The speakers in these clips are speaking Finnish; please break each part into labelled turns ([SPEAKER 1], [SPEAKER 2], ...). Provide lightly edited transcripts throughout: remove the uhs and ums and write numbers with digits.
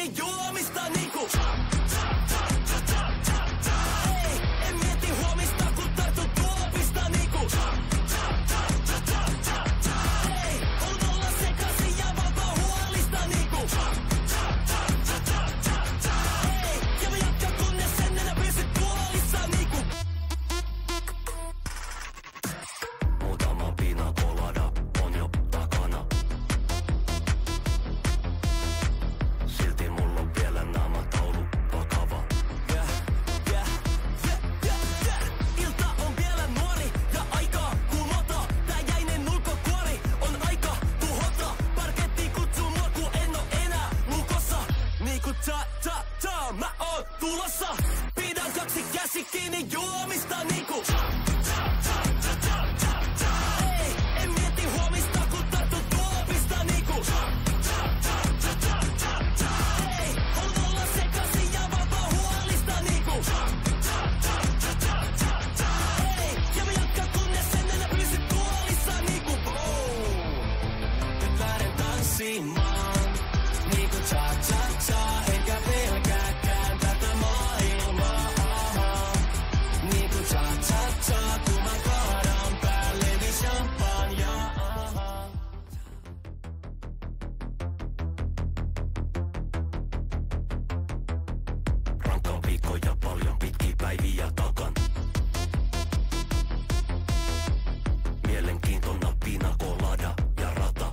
[SPEAKER 1] kiinni juomista niinku. Ei, en mieti huomista kun tartun tuopista niinku. Ei, on olla sekaisin ja valtaa huolista niinku. Ei, ja mä jatkan kunnes en enää pysy tuolissa niinku.
[SPEAKER 2] Muutama pina colada on jo takana. Silti mulla on vielä naamataulu vakava.
[SPEAKER 1] Ilta on vielä nuori ja aikaa kumota. Tää jäinen ulkokuori on aika tuhota. Parketti kutsuu mua ku en oo enää lukossa. Niinku ta, mä oon tulossa. Pidän kaksi käsi kiinni juomista niinku. Ei, en mieti huomista kun tartun tuopista niinku. Ei, on olla sekaisin ja valtaa huolista niinku. Ei, ja mä jatkan kunnes en enää pysy tuolissa niinku. Nyt lähden tanssimaan niinku cha-cha-cha. Enkä pelkääkään tätä maailmaa. Niinku cha-cha-cha, kun mä kaadan päälleni champagnea.
[SPEAKER 2] Rankka viikko ja paljon pitkiä päiviä takan. Mielenkiintona pina colada ja rata.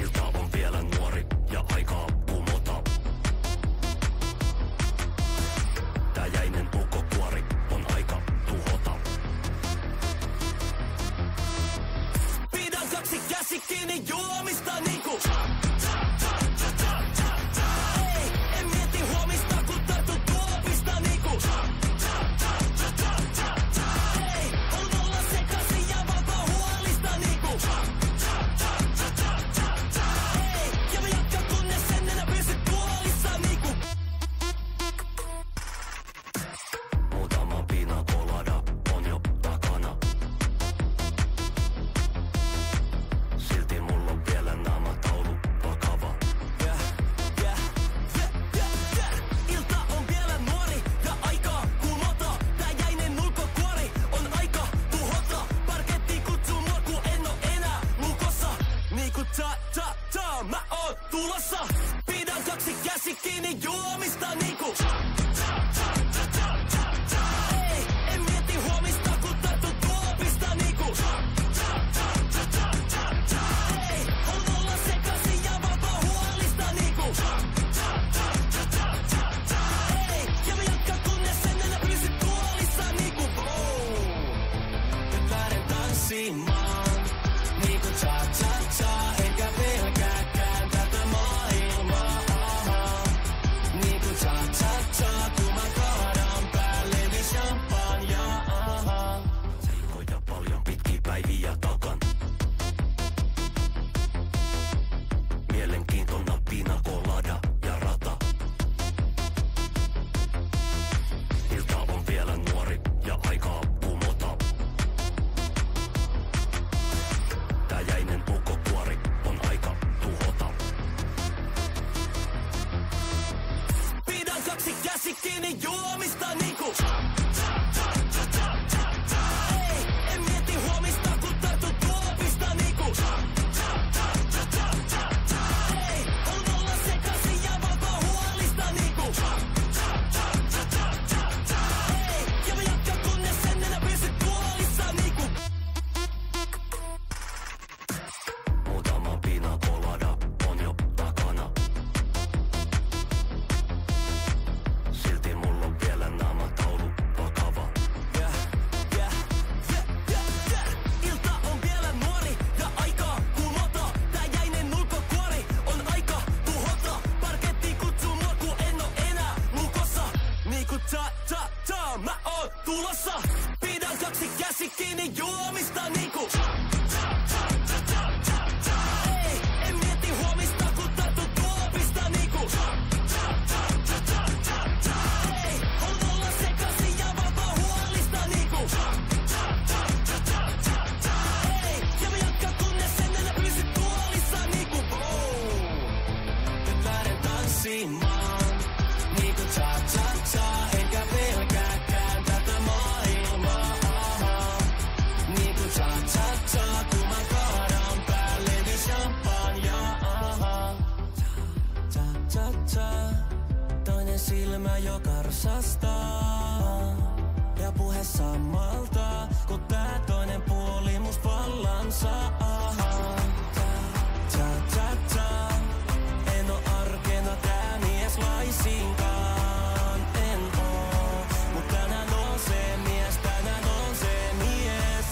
[SPEAKER 2] Ilta on vielä nuori ja aikaa kumota. Tää jäinen ulkokuori on aika tuhota.
[SPEAKER 1] Pidän kaksi käsi kiinni juomista niinku. Ei, en mieti huomista kun tartun tuopista niinku. Ei, on olla sekaisin ja valtaa huolista niinku. Ei, ja mä jatkan kunnes en enää pysy tuolissa niinku.
[SPEAKER 2] Muutama pina colada on jo takana. Silti mulla on vielä naamataulu
[SPEAKER 1] jo karsastaa ja puhe sammaltaa, kun tää toinen puoli must vallan saa. En oo arkena tää mies laisinkaan, en oo. Mut tänään on se mies, tänään on se mies.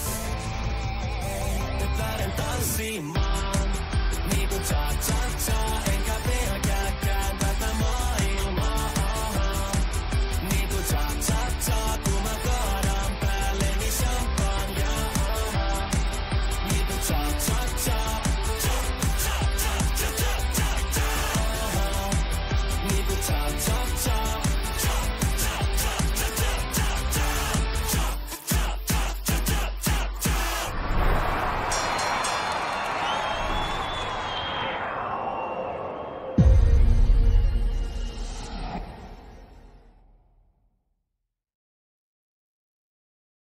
[SPEAKER 1] Nyt lähden tanssimaan.